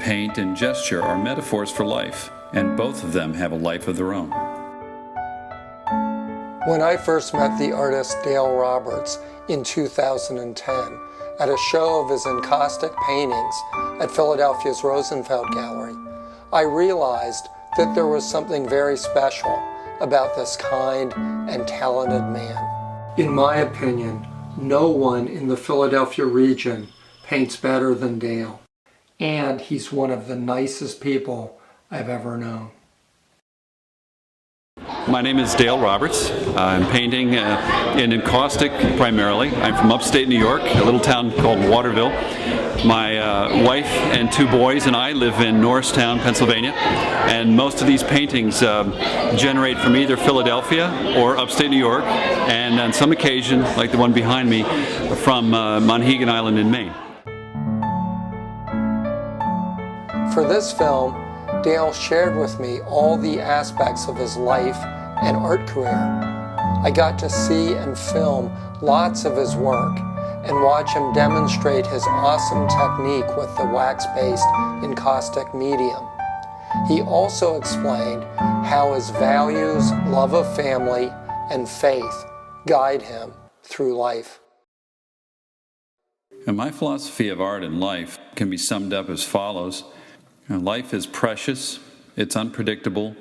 paint and gesture are metaphors for life, and both of them have a life of their own. When I first met the artist Dale Roberts in 2010 at a show of his encaustic paintings at Philadelphia's Rosenfeld Gallery, I realized that there was something very special about this kind and talented man. In my opinion, no one in the Philadelphia region paints better than Dale, and he's one of the nicest people I've ever known. My name is Dale Roberts. I'm painting in Encaustic primarily. I'm from upstate New York, a little town called Waterville. My wife and two boys and I live in Norristown, Pennsylvania, and most of these paintings generate from either Philadelphia or upstate New York, and on some occasion, like the one behind me, from Monhegan Island in Maine. For this film, Dale shared with me all the aspects of his life and art career. I got to see and film lots of his work and watch him demonstrate his awesome technique with the wax-based encaustic medium. He also explained how his values, love of family, and faith guide him through life. And my philosophy of art and life can be summed up as follows. Life is precious, it's unpredictable,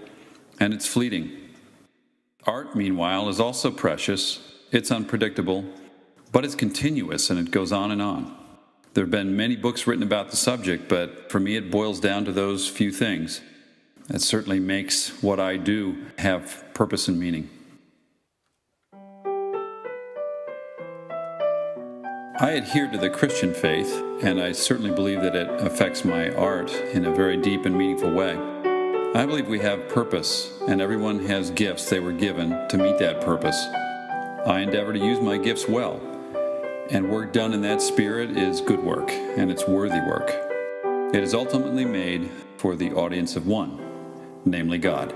and it's fleeting. Art, meanwhile, is also precious, it's unpredictable, but it's continuous and it goes on and on. There have been many books written about the subject, but for me it boils down to those few things. That certainly makes what I do have purpose and meaning. I adhere to the Christian faith, and I certainly believe that it affects my art in a very deep and meaningful way. I believe we have purpose, and everyone has gifts they were given to meet that purpose. I endeavor to use my gifts well, and work done in that spirit is good work, and it's worthy work. It is ultimately made for the audience of one, namely God.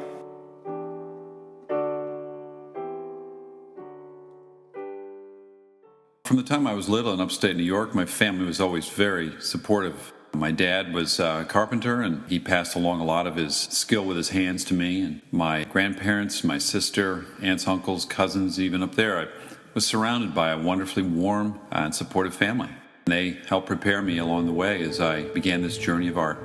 From the time I was little in upstate New York, my family was always very supportive. My dad was a carpenter, and he passed along a lot of his skill with his hands to me. And my grandparents, my sister, aunts, uncles, cousins, even up there, I was surrounded by a wonderfully warm and supportive family. And they helped prepare me along the way as I began this journey of art.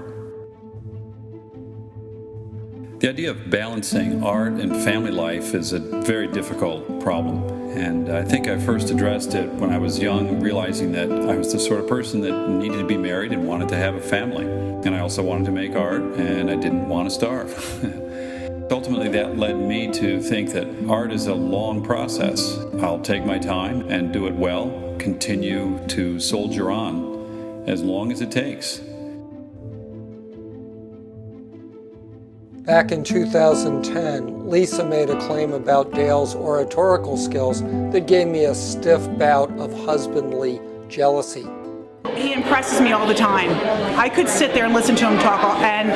The idea of balancing art and family life is a very difficult problem. And I think I first addressed it when I was young, realizing that I was the sort of person that needed to be married and wanted to have a family. And I also wanted to make art, and I didn't want to starve. Ultimately, that led me to think that art is a long process. I'll take my time and do it well, continue to soldier on as long as it takes. Back in 2010, Lisa made a claim about Dale's oratorical skills that gave me a stiff bout of husbandly jealousy. He impresses me all the time. I could sit there and listen to him talk, and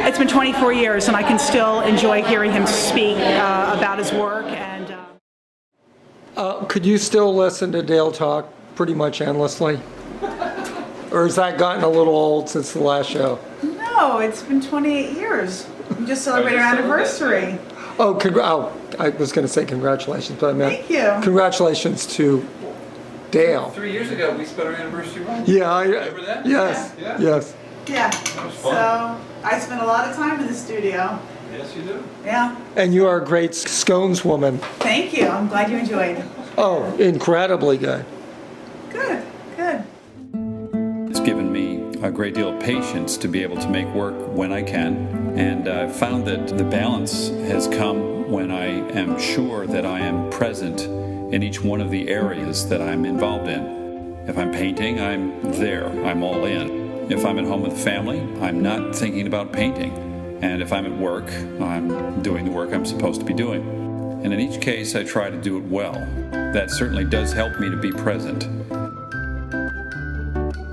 it's been 24 years, and I can still enjoy hearing him speak about his work. And could you still listen to Dale talk pretty much endlessly? Or has that gotten a little old since the last show? No, it's been 28 years. We just celebrated our anniversary. I was going to say congratulations, but I meant Thank you. Congratulations to Dale. 3 years ago, we spent our anniversary right? Yeah, Remember that? Yes, Yeah. yes. Yeah. That was fun. So I spent a lot of time in the studio. Yes, you do. Yeah. And you are a great scones woman. Thank you. I'm glad you enjoyed. Oh, incredibly good. Good. Good. It's given me a great deal of patience to be able to make work when I can, and I've found that the balance has come when I am sure that I am present in each one of the areas that I'm involved in. If I'm painting, I'm there, I'm all in. If I'm at home with family, I'm not thinking about painting. And if I'm at work, I'm doing the work I'm supposed to be doing. And in each case, I try to do it well. That certainly does help me to be present.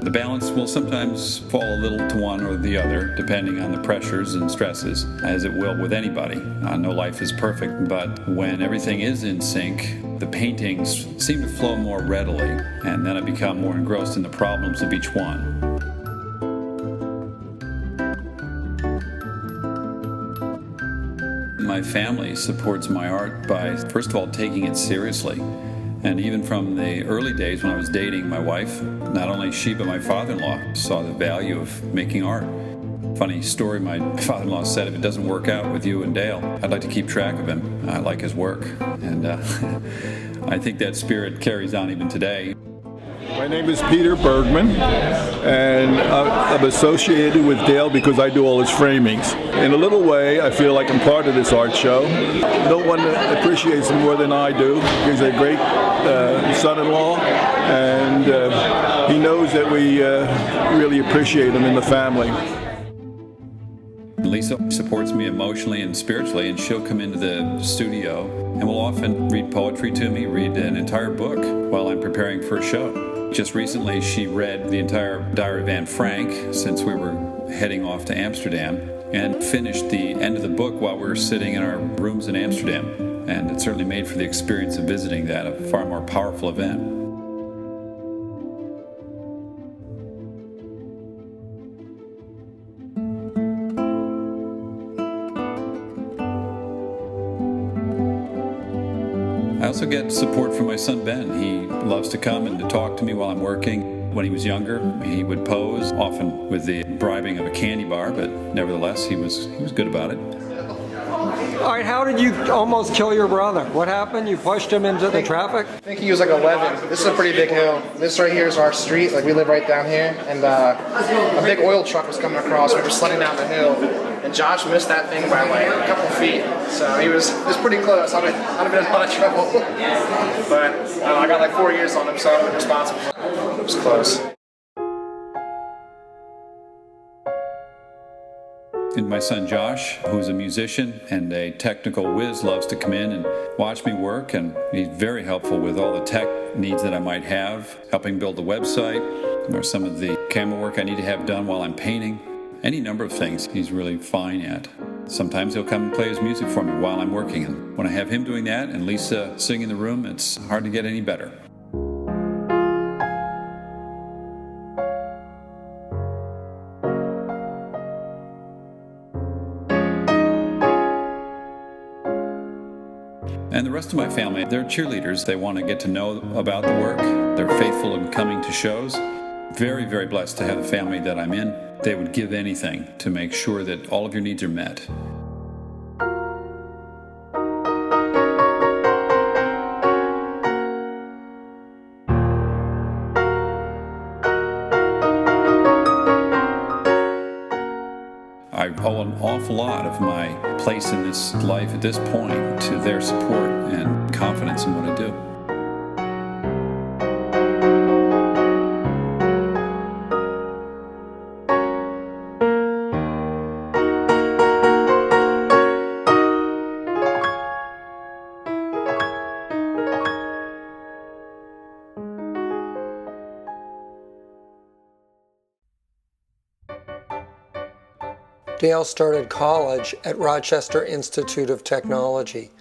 The balance will sometimes fall a little to one or the other, depending on the pressures and stresses, as it will with anybody. No life is perfect, but when everything is in sync, the paintings seem to flow more readily, and then I become more engrossed in the problems of each one. my family supports my art by, first of all, taking it seriously. And even from the early days when I was dating my wife, not only she but my father-in-law saw the value of making art. Funny story, my father-in-law said, if it doesn't work out with you and Dale, I'd like to keep track of him. I like his work. And I think that spirit carries on even today. My name is Peter Bergman, and I'm associated with Dale because I do all his framings. In a little way, I feel like I'm part of this art show. No one appreciates him more than I do. He's a great son-in-law, and he knows that we really appreciate him in the family. Lisa supports me emotionally and spiritually, and she'll come into the studio and will often read poetry to me, read an entire book while I'm preparing for a show. Just recently, she read the entire Diary of Anne Frank since we were heading off to Amsterdam, and finished the end of the book while we were sitting in our rooms in Amsterdam. And it certainly made for the experience of visiting that a far more powerful event. I also get support from my son Ben. He loves to come and to talk to me while I'm working. When he was younger, he would pose, often with the bribing of a candy bar, but nevertheless, he was good about it. All right, how did you almost kill your brother? What happened? You pushed him into the traffic? I think he was like 11. This is a pretty big hill. This right here is our street. Like, we live right down here. And a big oil truck was coming across. We were sledding down the hill. And Josh missed that thing by like a couple feet. So it was pretty close. I'd have been in a lot of trouble. But I got like 4 years on him, so I'm responsible. It was close. And my son Josh, who's a musician and a technical whiz, loves to come in and watch me work, and he's very helpful with all the tech needs that I might have, helping build the website, or some of the camera work I need to have done while I'm painting. Any number of things he's really fine at. Sometimes he'll come and play his music for me while I'm working, and when I have him doing that and Lisa singing in the room, it's hard to get any better. And the rest of my family, they're cheerleaders. They want to get to know about the work. They're faithful in coming to shows. Very, very blessed to have the family that I'm in. They would give anything to make sure that all of your needs are met. I owe an awful lot of my place in this life at this point to their support and confidence in what I do. Dale started college at Rochester Institute of Technology,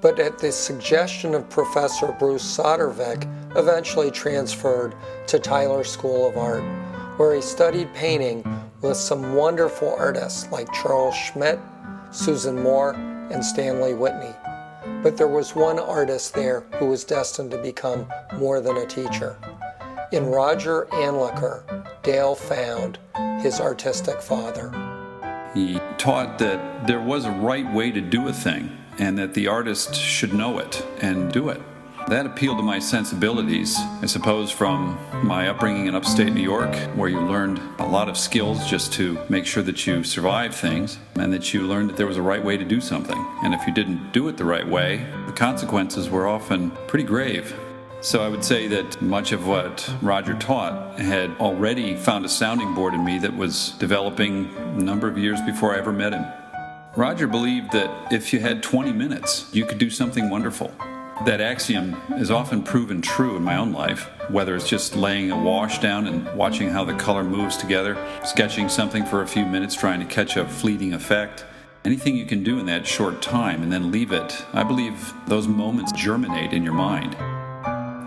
but at the suggestion of Professor Bruce Sodervik, eventually transferred to Tyler School of Art, where he studied painting with some wonderful artists like Charles Schmidt, Susan Moore, and Stanley Whitney. But there was one artist there who was destined to become more than a teacher. In Roger Anliker, Dale found his artistic father. He taught that there was a right way to do a thing, and that the artist should know it and do it. That appealed to my sensibilities, I suppose, from my upbringing in upstate New York, where you learned a lot of skills just to make sure that you survived things, and that you learned that there was a right way to do something. And if you didn't do it the right way, the consequences were often pretty grave. So I would say that much of what Roger taught had already found a sounding board in me that was developing a number of years before I ever met him. Roger believed that if you had 20 minutes, you could do something wonderful. That axiom is often proven true in my own life, whether it's just laying a wash down and watching how the color moves together, sketching something for a few minutes trying to catch a fleeting effect. Anything you can do in that short time and then leave it, I believe those moments germinate in your mind.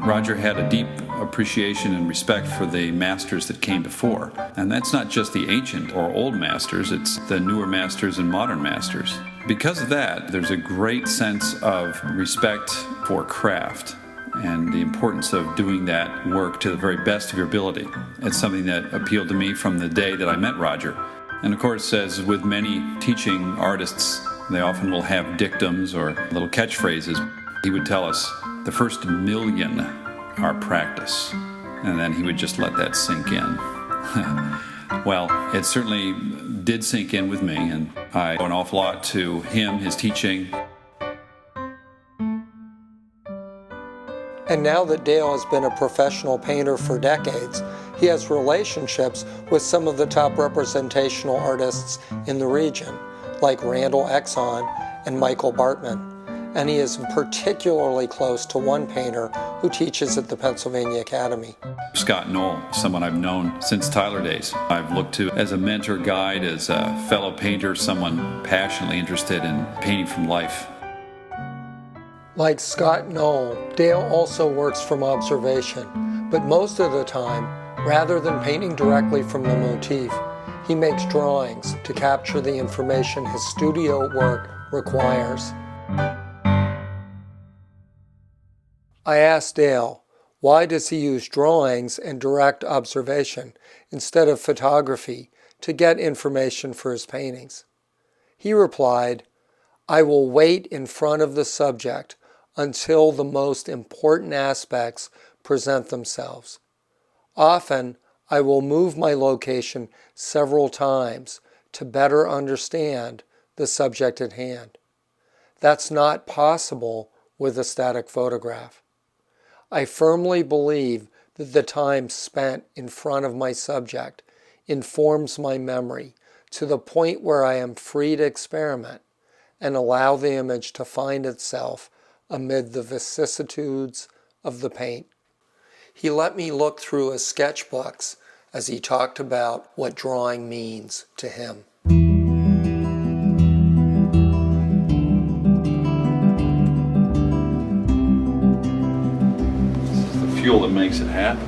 Roger had a deep appreciation and respect for the masters that came before. And that's not just the ancient or old masters, it's the newer masters and modern masters. because of that, there's a great sense of respect for craft and the importance of doing that work to the very best of your ability. It's something that appealed to me from the day that I met Roger. And of course, as with many teaching artists, they often will have dictums or little catchphrases. He would tell us, the first million are practice. And then he would just let that sink in. Well, it certainly did sink in with me, and I owe an awful lot to him, his teaching. And now that Dale has been a professional painter for decades, he has relationships with some of the top representational artists in the region, like Randall Exon and Michael Bartman. And he is particularly close to one painter who teaches at the Pennsylvania Academy. Scott Knoll, someone I've known since Tyler days. I've looked to as a mentor, guide, as a fellow painter, someone passionately interested in painting from life. Like Scott Knoll, Dale also works from observation, but most of the time, rather than painting directly from the motif, he makes drawings to capture the information his studio work requires. I asked Dale, why does he use drawings and direct observation instead of photography to get information for his paintings? He replied, I will wait in front of the subject until the most important aspects present themselves. Often, I will move my location several times to better understand the subject at hand. That's not possible with a static photograph. I firmly believe that the time spent in front of my subject informs my memory to the point where I am free to experiment and allow the image to find itself amid the vicissitudes of the paint. He let me look through his sketchbooks as he talked about what drawing means to him. Fuel that makes it happen.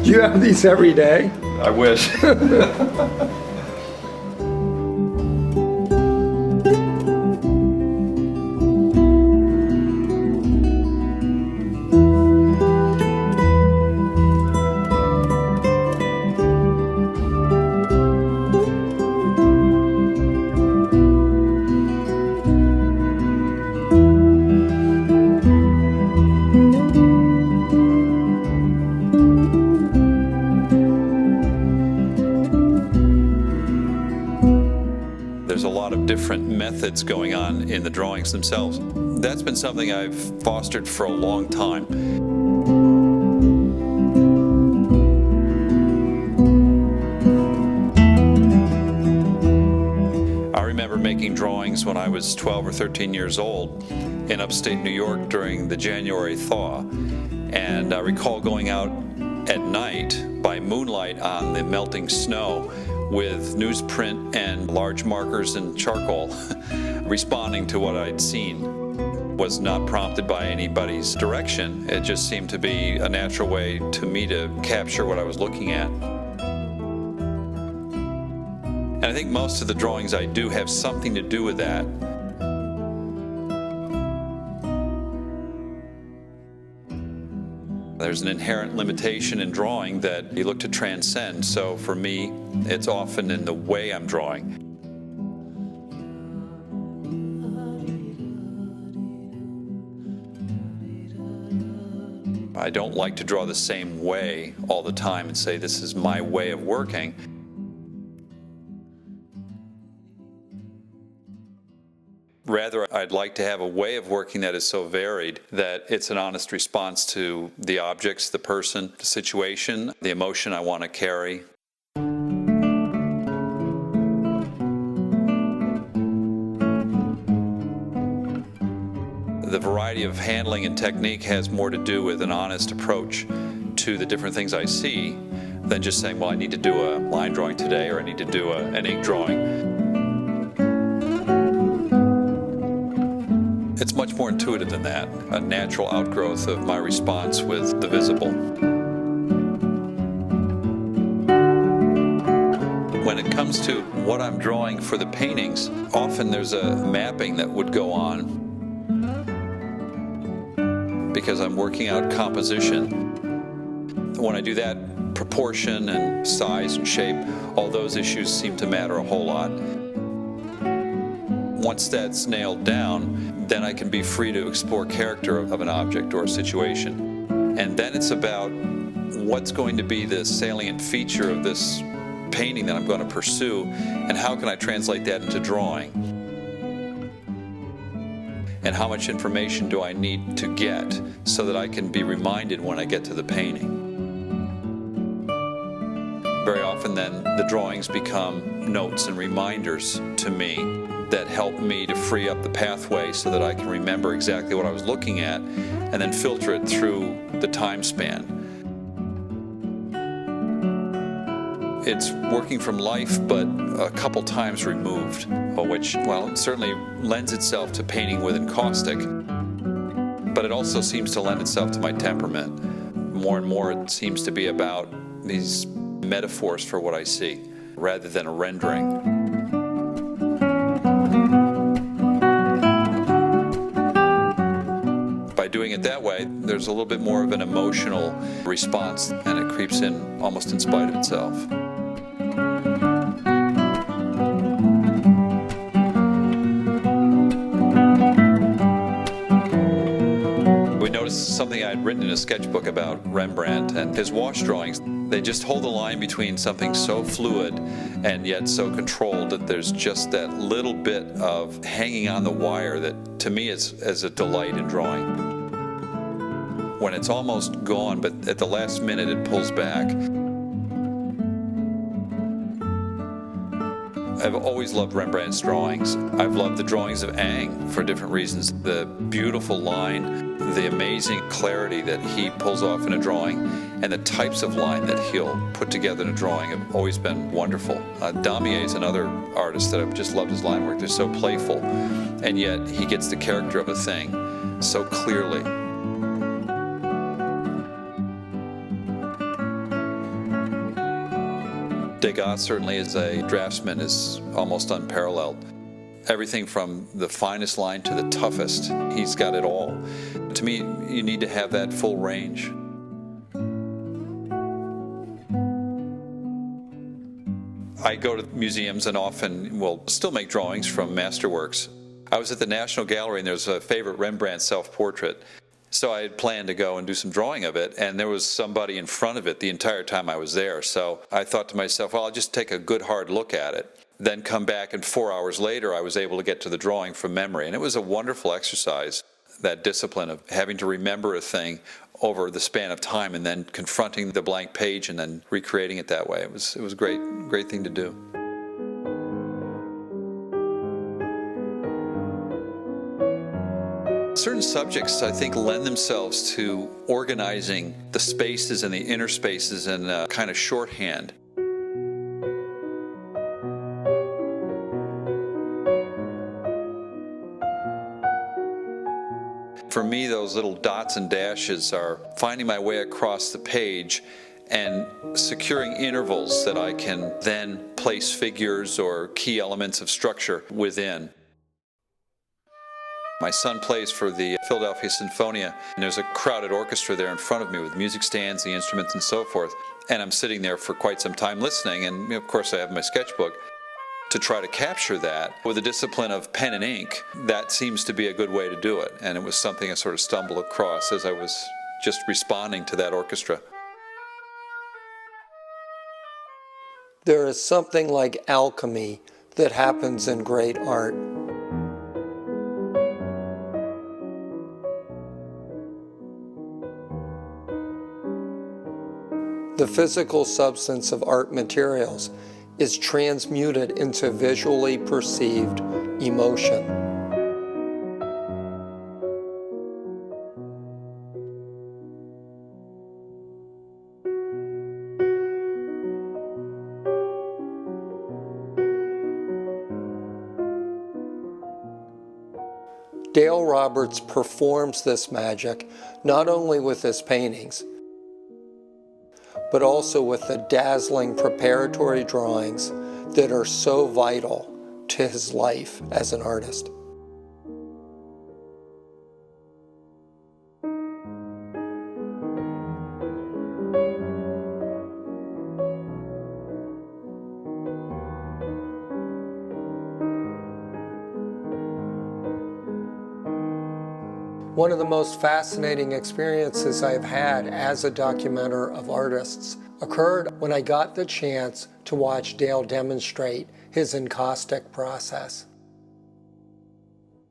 Do you have these every day? I wish. There's a lot of different methods going on in the drawings themselves. That's been something I've fostered for a long time. I remember making drawings when I was 12 or 13 years old in upstate New York during the January thaw. And I recall going out at night by moonlight on the melting snow with newsprint and large markers and charcoal, responding to what I'd seen. Was not prompted by anybody's direction. It just seemed to be a natural way to me to capture what I was looking at. And I think most of the drawings I do have something to do with that. There's an inherent limitation in drawing that you look to transcend. So for me, it's often in the way I'm drawing. I don't like to draw the same way all the time and say this is my way of working. Rather, I'd like to have a way of working that is so varied that it's an honest response to the objects, the person, the situation, the emotion I want to carry. The variety of handling and technique has more to do with an honest approach to the different things I see than just saying, well, I need to do a line drawing today or I need to do an ink drawing. It's much more intuitive than that, a natural outgrowth of my response with the visible. When it comes comes to what I'm drawing for the paintings, often there's a mapping that would go on because I'm working out composition. When I do that, proportion and size and shape, all those issues seem to matter a whole lot. Once that's nailed down, then I can be free to explore character of an object or a situation. And then it's about what's going to be the salient feature of this painting that I'm going to pursue, and how can I translate that into drawing? And how much information do I need to get so that I can be reminded when I get to the painting? Very often then the drawings become notes and reminders to me that help me to free up the pathway so that I can remember exactly what I was looking at and then filter it through the time span. It's working from life, but a couple times removed, which, well, it certainly lends itself to painting with encaustic, but it also seems to lend itself to my temperament. More and more it seems to be about these metaphors for what I see, rather than a rendering. By doing it that way, there's a little bit more of an emotional response, and it creeps in almost in spite of itself. We noticed something I had written in a sketchbook about Rembrandt and his wash drawings. They just hold the line between something so fluid and yet so controlled that there's just that little bit of hanging on the wire that to me is a delight in drawing. When it's almost gone, but at the last minute it pulls back. I've always loved Rembrandt's drawings. I've loved the drawings of Ang for different reasons. The beautiful line, the amazing clarity that he pulls off in a drawing, and the types of line that he'll put together in a drawing have always been wonderful. Damier is another artist that I've just loved his line work. They're so playful, and yet he gets the character of a thing so clearly. Degas certainly as a draftsman is almost unparalleled. Everything from the finest line to the toughest, he's got it all. To me, you need to have that full range. I go to museums and often will still make drawings from masterworks. I was at the National Gallery and there's a favorite Rembrandt self-portrait. So I had planned to go and do some drawing of it, and there was somebody in front of it the entire time I was there. So I thought to myself, well, I'll just take a good hard look at it, then come back, and 4 hours later I was able to get to the drawing from memory. And it was a wonderful exercise, that discipline of having to remember a thing over the span of time and then confronting the blank page and then recreating it that way. It was a great thing to do. Certain subjects, I think, lend themselves to organizing the spaces and the inner spaces in a kind of shorthand. For me, those little dots and dashes are finding my way across the page and securing intervals that I can then place figures or key elements of structure within. My son plays for the Philadelphia Sinfonia, and there's a crowded orchestra there in front of me with music stands, the instruments, and so forth. And I'm sitting there for quite some time listening, and of course I have my sketchbook to try to capture that with the discipline of pen and ink. That seems to be a good way to do it, and it was something I sort of stumbled across as I was just responding to that orchestra. There is something like alchemy that happens in great art. The physical substance of art materials is transmuted into visually perceived emotion. Dale Roberts performs this magic not only with his paintings, but also with the dazzling preparatory drawings that are so vital to his life as an artist. One of the most fascinating experiences I've had as a documenter of artists occurred when I got the chance to watch Dale demonstrate his encaustic process.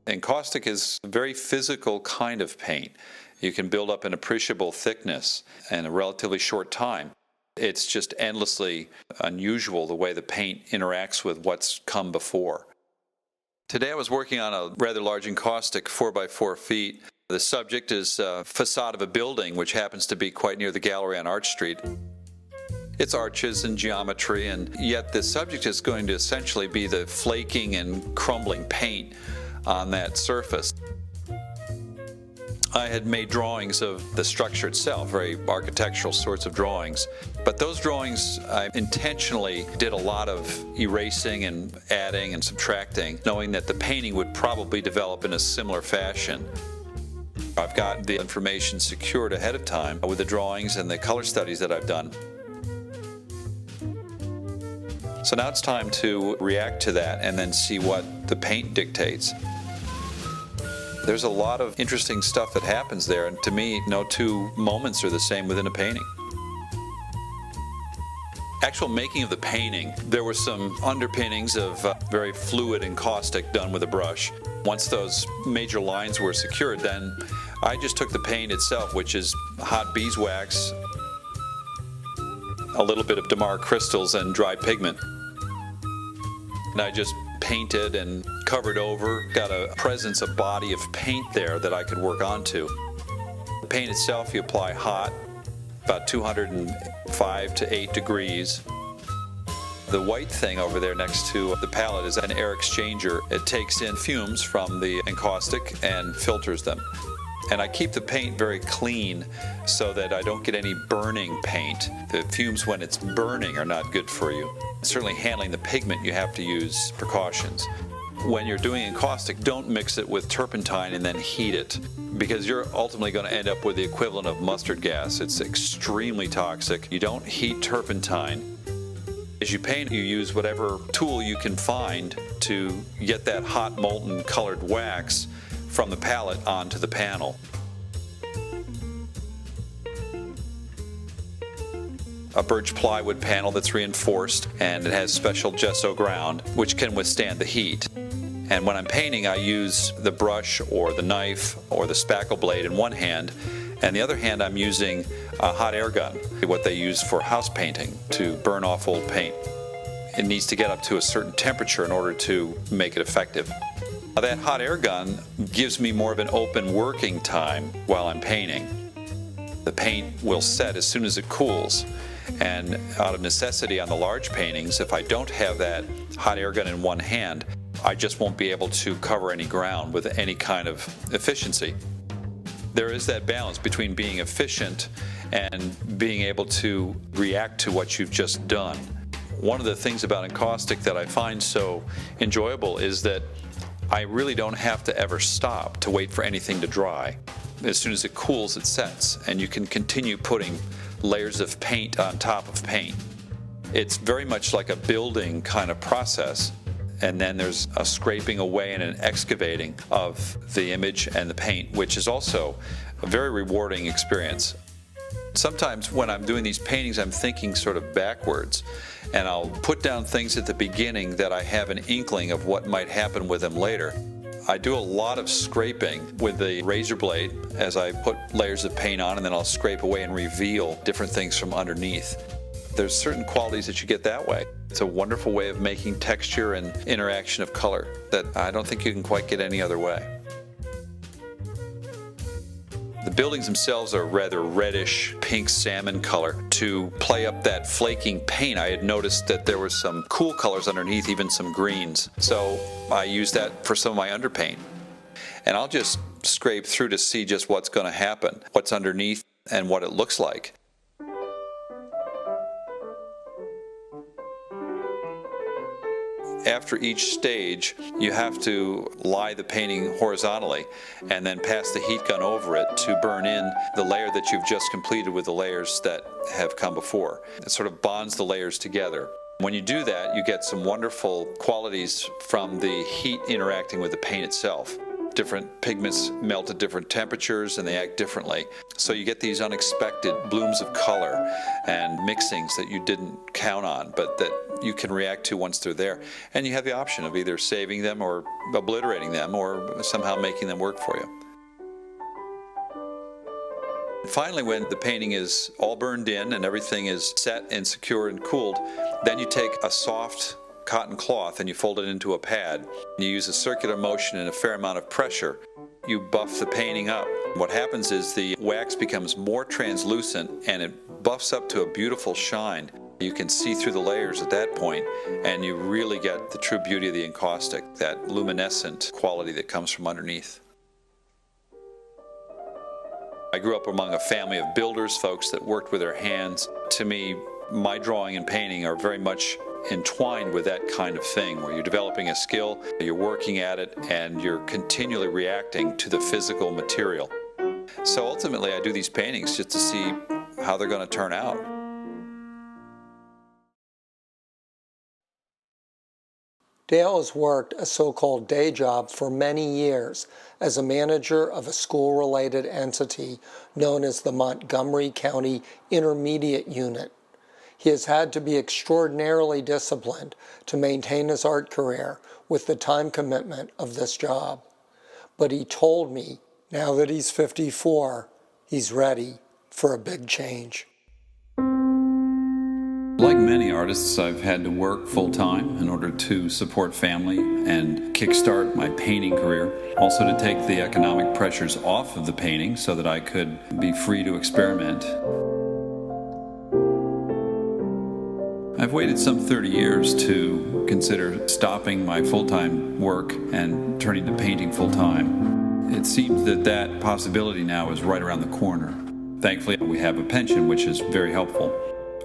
Encaustic is a very physical kind of paint. You can build up an appreciable thickness in a relatively short time. It's just endlessly unusual the way the paint interacts with what's come before. Today I was working on a rather large encaustic 4x4 feet. The subject is a facade of a building which happens to be quite near the gallery on Arch Street. It's arches and geometry, and yet the subject is going to essentially be the flaking and crumbling paint on that surface. I had made drawings of the structure itself, very architectural sorts of drawings. But those drawings, I intentionally did a lot of erasing and adding and subtracting, knowing that the painting would probably develop in a similar fashion. I've got the information secured ahead of time with the drawings and the color studies that I've done. So now it's time to react to that and then see what the paint dictates. There's a lot of interesting stuff that happens there, and to me, no two moments are the same within a painting. Actual making of the painting, there were some underpinnings of very fluid encaustic done with a brush. Once those major lines were secured, then I just took the paint itself, which is hot beeswax, a little bit of Damar crystals, and dry pigment. And I just painted and covered over, got a presence, a body of paint there that I could work onto. The paint itself you apply hot, about 205 to 8 degrees. The white thing over there next to the palette is an air exchanger. It takes in fumes from the encaustic and filters them. And I keep the paint very clean so that I don't get any burning paint. The fumes when it's burning are not good for you. Certainly handling the pigment, you have to use precautions. When you're doing encaustic, don't mix it with turpentine and then heat it, because you're ultimately going to end up with the equivalent of mustard gas. It's extremely toxic. You don't heat turpentine. As you paint, you use whatever tool you can find to get that hot molten colored wax from the palette onto the panel. A birch plywood panel that's reinforced, and it has special gesso ground which can withstand the heat. And when I'm painting, I use the brush or the knife or the spackle blade in one hand, and the other hand I'm using a hot air gun, what they use for house painting to burn off old paint. It needs to get up to a certain temperature in order to make it effective. That hot air gun gives me more of an open working time while I'm painting. The paint will set as soon as it cools, and out of necessity on the large paintings, if I don't have that hot air gun in one hand, I just won't be able to cover any ground with any kind of efficiency. There is that balance between being efficient and being able to react to what you've just done. One of the things about encaustic that I find so enjoyable is that I really don't have to ever stop to wait for anything to dry. As soon as it cools, it sets, and you can continue putting layers of paint on top of paint. It's very much like a building kind of process, and then there's a scraping away and an excavating of the image and the paint, which is also a very rewarding experience. Sometimes when I'm doing these paintings, I'm thinking sort of backwards, and I'll put down things at the beginning that I have an inkling of what might happen with them later. I do a lot of scraping with the razor blade as I put layers of paint on, and then I'll scrape away and reveal different things from underneath. There's certain qualities that you get that way. It's a wonderful way of making texture and interaction of color that I don't think you can quite get any other way. The buildings themselves are rather reddish pink salmon color. To play up that flaking paint, I had noticed that there were some cool colors underneath, even some greens. So I used that for some of my underpaint. And I'll just scrape through to see just what's going to happen, what's underneath, and what it looks like. after each stage, you have to lie the painting horizontally and then pass the heat gun over it to burn in the layer that you've just completed with the layers that have come before. It sort of bonds the layers together. When you do that, you get some wonderful qualities from the heat interacting with the paint itself. Different pigments melt at different temperatures and they act differently. So you get these unexpected blooms of color and mixings that you didn't count on, but that you can react to once they're there. And you have the option of either saving them or obliterating them or somehow making them work for you. Finally, when the painting is all burned in and everything is set and secure and cooled, then you take a soft cotton cloth and you fold it into a pad. You use a circular motion and a fair amount of pressure. You buff the painting up. What happens is the wax becomes more translucent and it buffs up to a beautiful shine. You can see through the layers at that point and you really get the true beauty of the encaustic, that luminescent quality that comes from underneath. I grew up among a family of builders, folks that worked with their hands. To me, my drawing and painting are very much entwined with that kind of thing, where you're developing a skill, you're working at it, and you're continually reacting to the physical material. So ultimately, I do these paintings just to see how they're going to turn out. Dale has worked a so-called day job for many years as a manager of a school-related entity known as the Montgomery County Intermediate Unit. He has had to be extraordinarily disciplined to maintain his art career with the time commitment of this job. But he told me, now that he's 54, he's ready for a big change. Like many artists, I've had to work full-time in order to support family and kickstart my painting career. Also to take the economic pressures off of the painting so that I could be free to experiment. I've waited some 30 years to consider stopping my full-time work and turning to painting full-time. It seems that that possibility now is right around the corner. Thankfully, we have a pension, which is very helpful.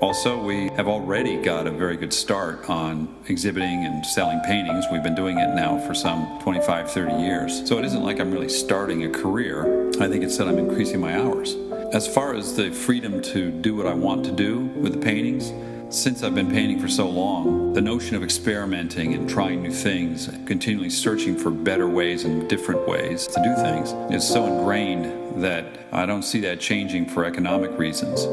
Also, we have already got a very good start on exhibiting and selling paintings. We've been doing it now for some 25, 30 years. So it isn't like I'm really starting a career. I think it's that I'm increasing my hours. As far as the freedom to do what I want to do with the paintings, since I've been painting for so long, the notion of experimenting and trying new things, continually searching for better ways and different ways to do things, is so ingrained that I don't see that changing for economic reasons.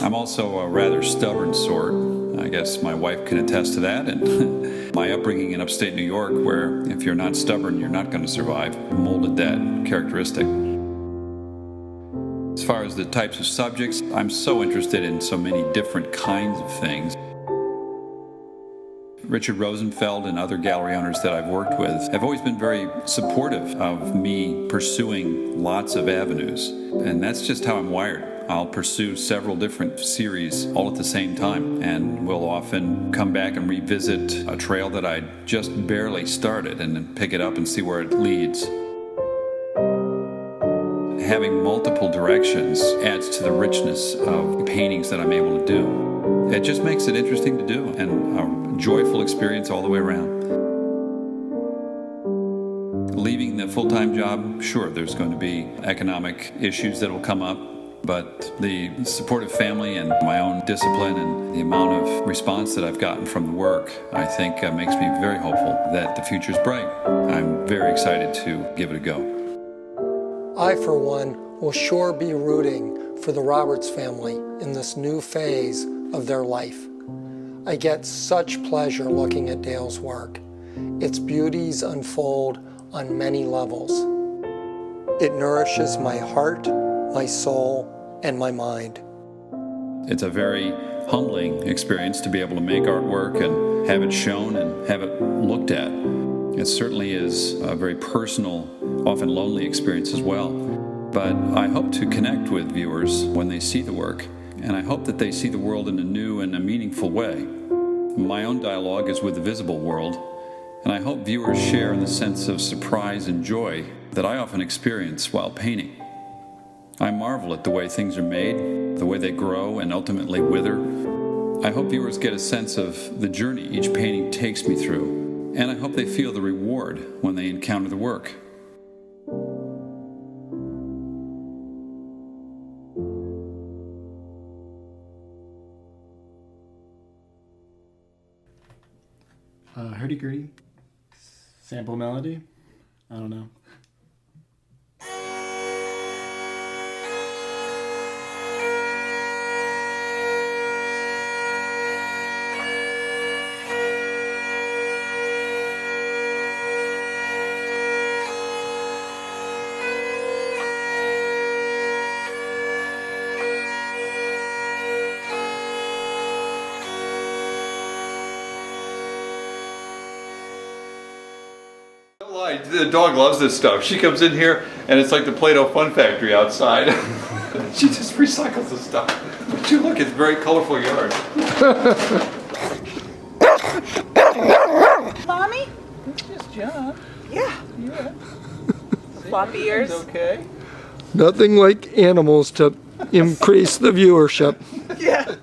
I'm also a rather stubborn sort. I guess my wife can attest to that, and my upbringing in upstate New York, where if you're not stubborn, you're not going to survive, molded that characteristic. As far as the types of subjects, I'm so interested in so many different kinds of things. Richard Rosenfeld and other gallery owners that I've worked with have always been very supportive of me pursuing lots of avenues, and that's just how I'm wired. I'll pursue several different series all at the same time, and we'll often come back and revisit a trail that I just barely started and then pick it up and see where it leads. Having multiple directions adds to the richness of paintings that I'm able to do. It just makes it interesting to do and a joyful experience all the way around. Leaving the full-time job, sure, there's going to be economic issues that will come up, but the supportive family and my own discipline and the amount of response that I've gotten from the work, I think makes me very hopeful that the future's bright. I'm very excited to give it a go. I, for one, will sure be rooting for the Roberts family in this new phase of their life. I get such pleasure looking at Dale's work. Its beauties unfold on many levels. It nourishes my heart, my soul, and my mind. It's a very humbling experience to be able to make artwork and have it shown and have it looked at. It certainly is a very personal, often lonely experience as well. But I hope to connect with viewers when they see the work, and I hope that they see the world in a new and a meaningful way. My own dialogue is with the visible world, and I hope viewers share in the sense of surprise and joy that I often experience while painting. I marvel at the way things are made, the way they grow and ultimately wither. I hope viewers get a sense of the journey each painting takes me through, and I hope they feel the reward when they encounter the work. Hurdy-gurdy, sample melody, I don't know. The dog loves this stuff. She comes in here and it's like the Play-Doh Fun Factory outside. She just recycles the stuff. But you look, it's a very colorful yard. Mommy? Just John. Yeah. Yeah. Floppy ears. Okay. Nothing like animals to increase the viewership. Yeah.